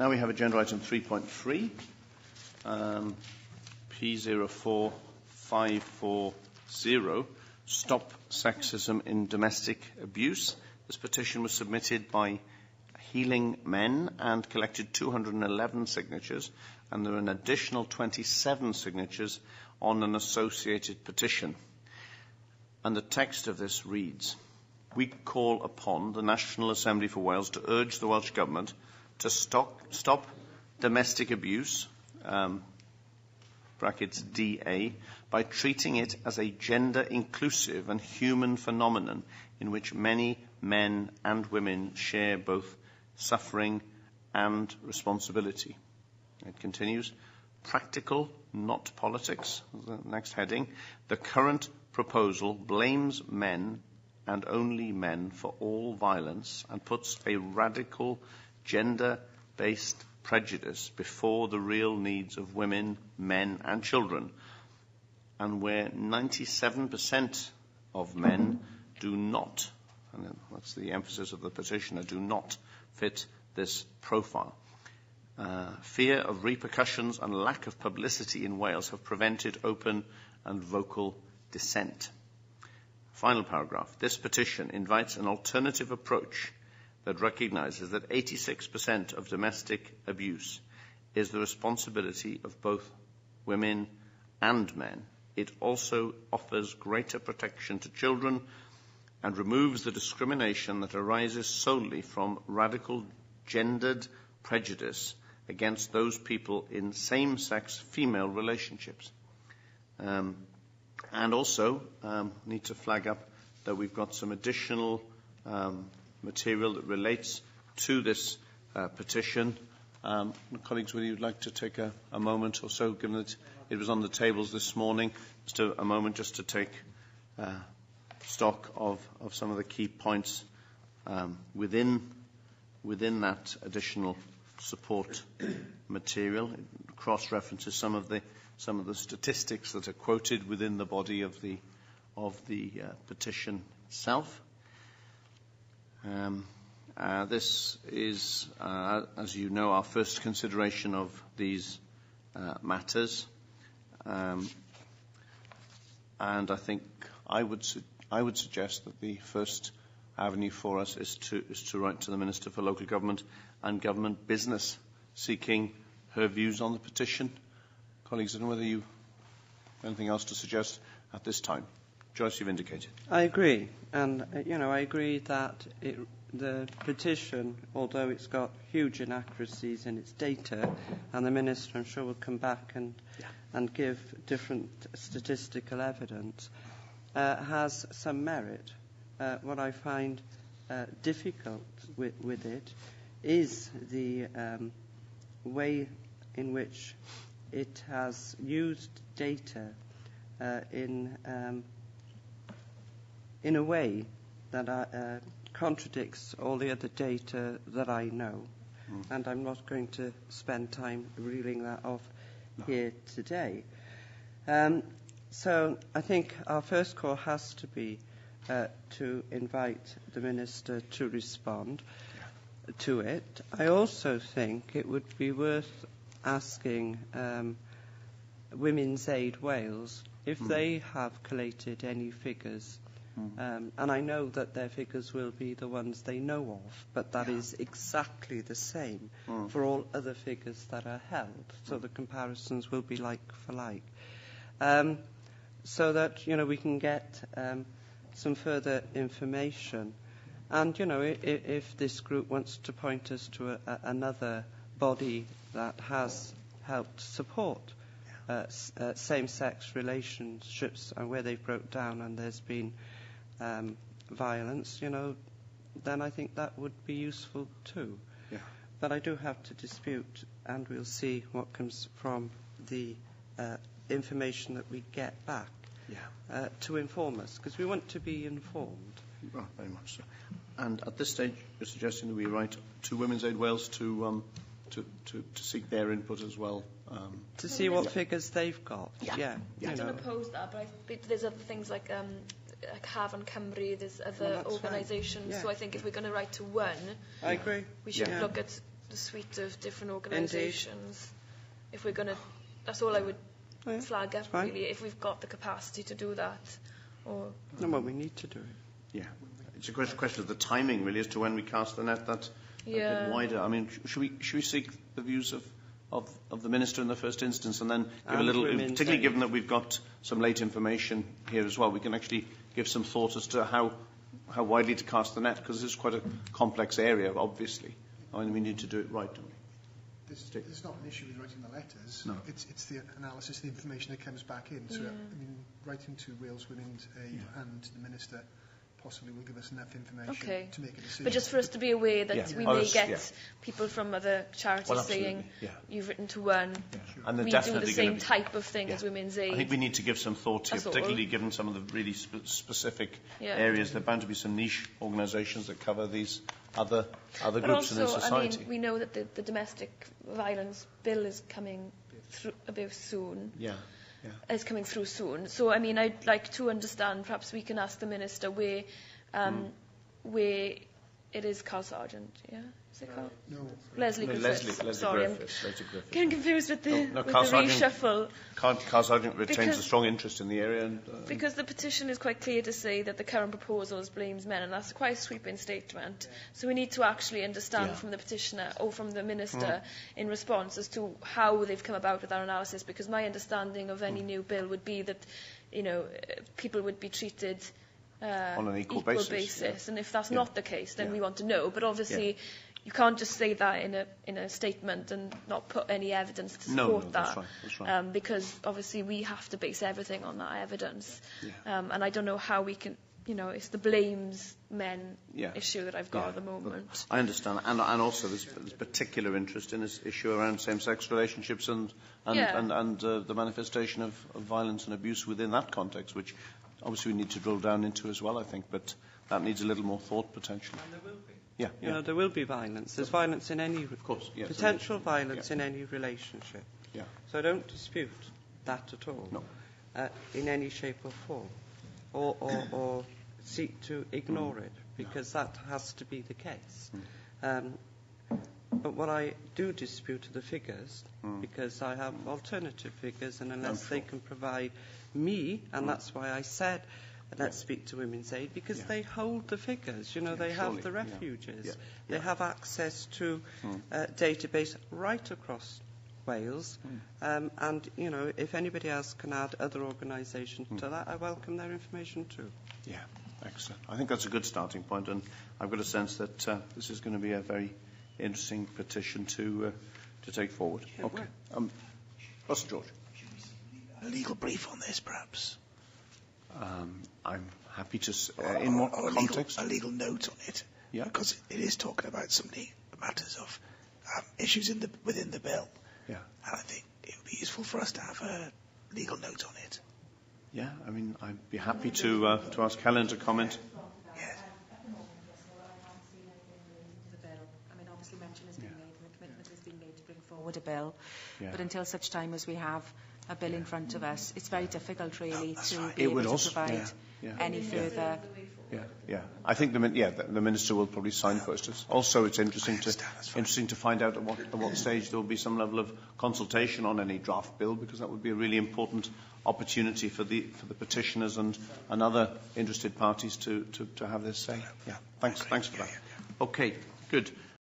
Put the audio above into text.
Now we have agenda item 3.3, P04540, Stop Sexism in Domestic Abuse. This petition was submitted by Healing Men and collected 211 signatures, and there are an additional 27 signatures on an associated petition. And the text of this reads: we call upon the National Assembly for Wales to urge the Welsh Government to stop domestic abuse, brackets DA, by treating it as a gender-inclusive and human phenomenon in which many men and women share both suffering and responsibility. It continues, practical, not politics, the next heading. The current proposal blames men and only men for all violence and puts a radical gender-based prejudice before the real needs of women, men and children, and where 97% of men do not, and that's the emphasis of the petitioner, do not fit this profile. Fear of repercussions and lack of publicity in Wales have prevented open and vocal dissent. Final paragraph. This petition invites an alternative approach that recognises that 86% of domestic abuse is the responsibility of both women and men. It also offers greater protection to children and removes the discrimination that arises solely from radical gendered prejudice against those people in same-sex female relationships. And also need to flag up that we've got some additional material that relates to this petition. Colleagues, would you like to take a moment or so, given that it was on the tables this morning, just a moment just to take stock of some of the key points within that additional support material. It cross-references some of the statistics that are quoted within the body of the petition itself. This is, as you know, our first consideration of these matters, and I think I would suggest that the first avenue for us is to write to the Minister for Local Government and Government Business, seeking her views on the petition. Colleagues, I don't know whether you have anything else to suggest at this time. Joyce, you've indicated. I agree, and I agree that the petition, although it's got huge inaccuracies in its data, and the Minister, I'm sure, will come back and give different statistical evidence, has some merit. What I find difficult with it is the way in which it has used data in a way that contradicts all the other data that I know. And I'm not going to spend time reeling that off here today. So I think our first call has to be to invite the Minister to respond to it. I also think it would be worth asking Women's Aid Wales if they have collated any figures. And I know that their figures will be the ones they know of, but that is exactly the same for all other figures that are held. So the comparisons will be like for like. So that, we can get some further information. And, if this group wants to point us to another body that has helped support same-sex relationships and where they've broke down and there's been violence, then I think that would be useful too. Yeah. But I do have to dispute, and we'll see what comes from the information that we get back to inform us, because we want to be informed. Oh, very much so. And at this stage, you're suggesting that we write to Women's Aid Wales to seek their input as well. To see what figures they've got. I don't oppose that, but I think there's other things like Hafan Cymru, there's other organisations. Right. So I think if we're going to write to one, I agree. We should look at the suite of different organisations. If we're going to, that's all I would flag up, really, if we've got the capacity to do that. Or well, we need to do it. Yeah. It's a question of the timing, really, as to when we cast the net that a bit wider. I mean, should we seek the views of the Minister in the first instance, and then give a little, particularly given that we've got some late information here as well, we can actually give some thought as to how widely to cast the net, because this is quite a complex area, obviously. I mean, we need to do it right, don't we? There's not an issue with writing the letters. No. It's the analysis, the information that comes back in. So, I mean, writing to Wales Women's Aid and the Minister possibly will give us enough information to make a decision. But just for us to be aware that we may get people from other charities saying, you've written to one, and we do the same type of thing as Women's Aid. I think we need to give some thought here, particularly given some of the really specific areas. There are bound to be some niche organisations that cover these other groups in society. I mean, we know that the domestic violence bill is coming through a bit soon. Is coming through soon. So, I mean, I'd like to understand, perhaps we can ask the Minister where it is Carl Sargent, Is it Carl? No. Leslie Griffiths. Leslie Sorry, Griffiths. I'm getting confused with the Carl reshuffle. Carl Sargent retains a strong interest in the area. Because the petition is quite clear to say that the current proposals blames men, and that's quite a sweeping statement. So we need to actually understand from the petitioner or from the Minister in response as to how they've come about with that analysis, because my understanding of any new bill would be that, people would be treated on an equal basis. And if that's not the case, then we want to know. But obviously, you can't just say that in a statement and not put any evidence to support that. That's right. Because obviously we have to base everything on that evidence. And I don't know how we can, it's the blames men issue that I've got at the moment. I understand. And also there's particular interest in this issue around same-sex relationships and the manifestation of violence and abuse within that context, which obviously we need to drill down into as well, I think, but that needs a little more thought, potentially. And there will be. There will be violence. There's violence in any... Of course, yes. Potential violence in any relationship. So I don't dispute that at all. No. In any shape or form. Or seek to ignore it, because that has to be the case. But what I do dispute are the figures, because I have alternative figures, and unless they can provide me, and that's why I said, let's speak to Women's Aid, because they hold the figures. They have the refuges. They have access to a database right across Wales. And, if anybody else can add other organisations to that, I welcome their information too. Yeah, excellent. I think that's a good starting point, and I've got a sense that this is going to be a very interesting petition to take forward. Okay. Russell George. Should we see a legal brief on this, perhaps? I'm happy to... in what context? A legal note on it. Yeah. Because it is talking about some matters of issues within the bill. Yeah. And I think it would be useful for us to have a legal note on it. Yeah, I mean, I'd be happy to ask Helen to comment. Yes. Obviously mention has been made and the commitment has been made to bring forward a bill. But until such time as we have a bill in front of us, it's very difficult really to be able to provide any further... I think the Minister will probably signpost us. Also, it's interesting to find out at what stage there will be some level of consultation on any draft bill, because that would be a really important opportunity for the petitioners and other interested parties to have this say. Thanks for that. Okay, good.